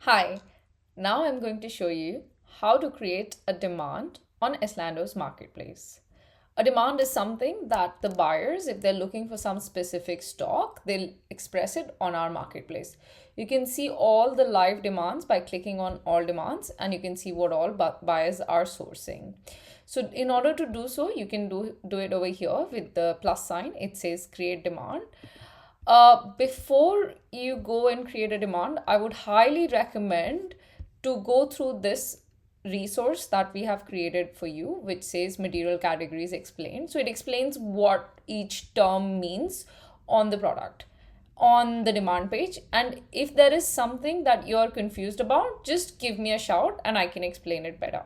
Hi, now I'm going to show you how to create a demand on Eslando's marketplace. A demand is something that the buyers, if they're looking for some specific stock, they'll express it on our marketplace. You can see all the live demands by clicking on all demands, and you can see what all buyers are sourcing. So in order to do so, you can do it over here with the plus sign. It says create demand. Before you go and create a demand, I would highly recommend to go through this resource that we have created for you, which says material categories explained. So it explains what each term means on the product on the demand page. And if there is something that you're confused about, just give me a shout and I can explain it better.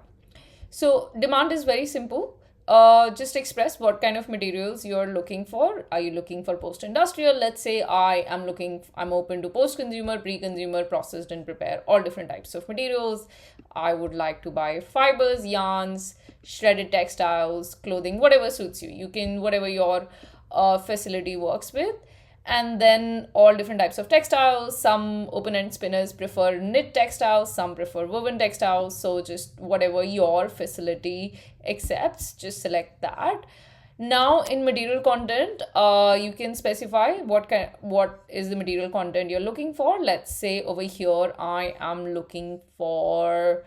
So demand is very simple. Just express what kind of materials you're looking for. Are you looking for post-industrial? Let's say I'm open to post-consumer, pre-consumer, processed and prepare, all different types of materials. I would like to buy fibers, yarns, shredded textiles, clothing, whatever suits you. You can, whatever your facility works with, and then all different types of textiles. Some open-end spinners prefer knit textiles, some prefer woven textiles. So just whatever your facility accepts, just select that. Now in material content, you can specify what is the material content you're looking for. Let's say over here I am looking for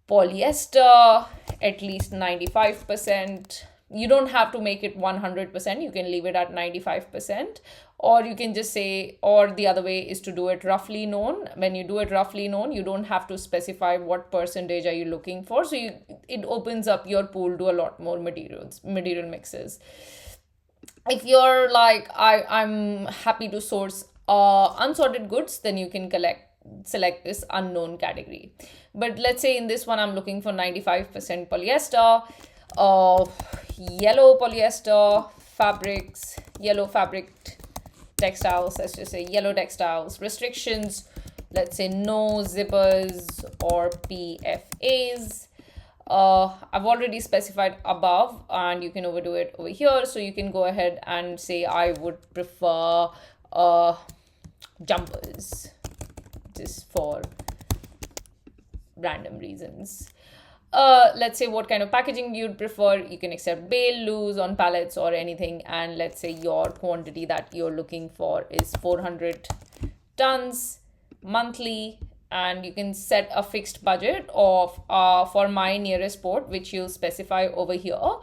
polyester, at least 95%. You don't have to make it 100%. You can leave it at 95%. Or you can just say, or the other way is to do it roughly known. When you do it roughly known, you don't have to specify what percentage are you looking for. So it opens up your pool to a lot more material mixes. If you're like, I'm happy to source unsorted goods, then you can select this unknown category. But let's say in this one, I'm looking for 95% polyester, uh, yellow polyester fabrics, yellow fabric textiles, let's just say yellow textiles, restrictions, let's say no zippers or PFAs. I've already specified above and you can overdo it over here. So you can go ahead and say I would prefer jumpers just for random reasons. Let's say what kind of packaging you'd prefer. You can accept bale, loose, on pallets or anything. And let's say your quantity that you're looking for is 400 tons monthly. And you can set a fixed budget of for my nearest port, which you'll specify over here.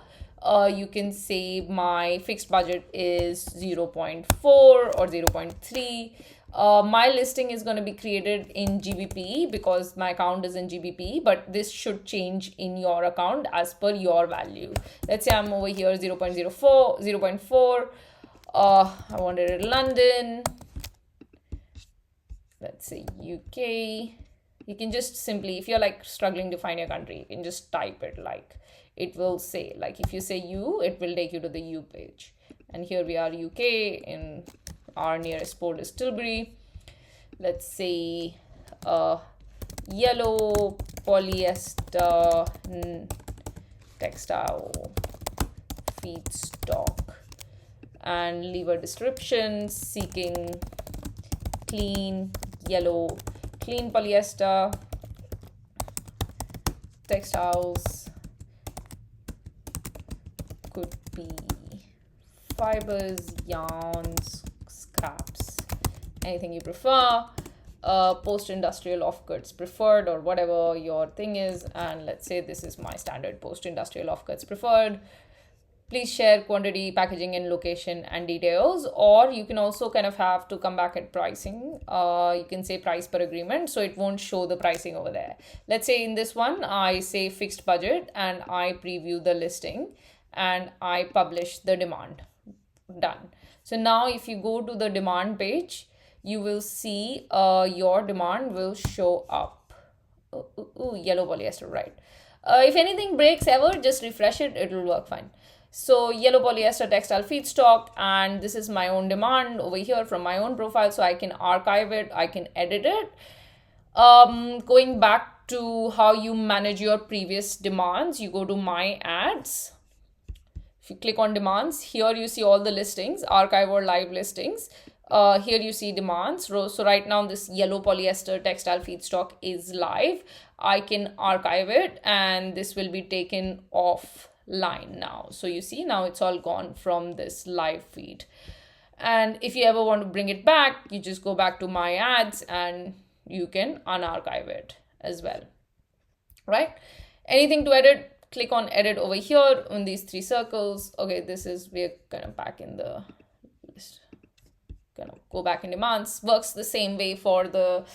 You can say my fixed budget is 0.4 or 0.3. My listing is going to be created in GBP because my account is in GBP, but this should change in your account as per your value. Let's say I'm over here 0.04, 0.4. I wanted it in London. Let's say UK. You can just simply, if you're like struggling to find your country, you can just type it. Like it will say, like if you say U, it will take you to the U page. And here we are UK, in our nearest port is Tilbury. Let's say yellow polyester textile feedstock, and leave a description seeking clean polyester textiles, could be fibers, yarns, scraps, anything you prefer. Post-industrial offcuts preferred, or whatever your thing is. And let's say this is my standard post-industrial offcuts preferred. Please share quantity, packaging, and location and details. Or you can also kind of have to come back at pricing. You can say price per agreement, so it won't show the pricing over there. Let's say in this one, I say fixed budget and I preview the listing and I publish the demand. Done. So now if you go to the demand page, you will see your demand will show up. Yellow polyester, right? If anything breaks ever, just refresh it, it will work fine. So yellow polyester textile feedstock, and this is my own demand over here from my own profile, so I can archive it, I can edit it. Going back to how you manage your previous demands, you go to my ads. If you click on demands, here you see all the listings, archive or live listings. Here you see demands row. So right now this yellow polyester textile feedstock is live. I can archive it and this will be taken offline now. So you see now it's all gone from this live feed. And if you ever want to bring it back, you just go back to my ads and you can unarchive it as well, right? Anything to edit, click on edit over here on these three circles. Okay, this is, we're kind of back in the list. Gonna go back in demands. Works the same way for the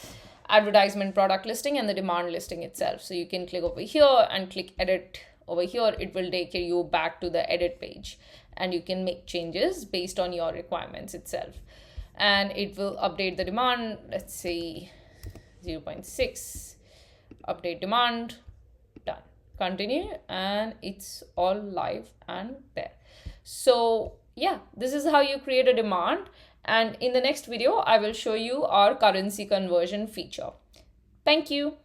advertisement product listing and the demand listing itself. So you can click over here and click edit over here. It will take you back to the edit page and you can make changes based on your requirements itself. And it will update the demand. Let's say 0.6, update demand, done. Continue, and it's all live and there. So yeah, this is how you create a demand. And in the next video, I will show you our currency conversion feature. Thank you.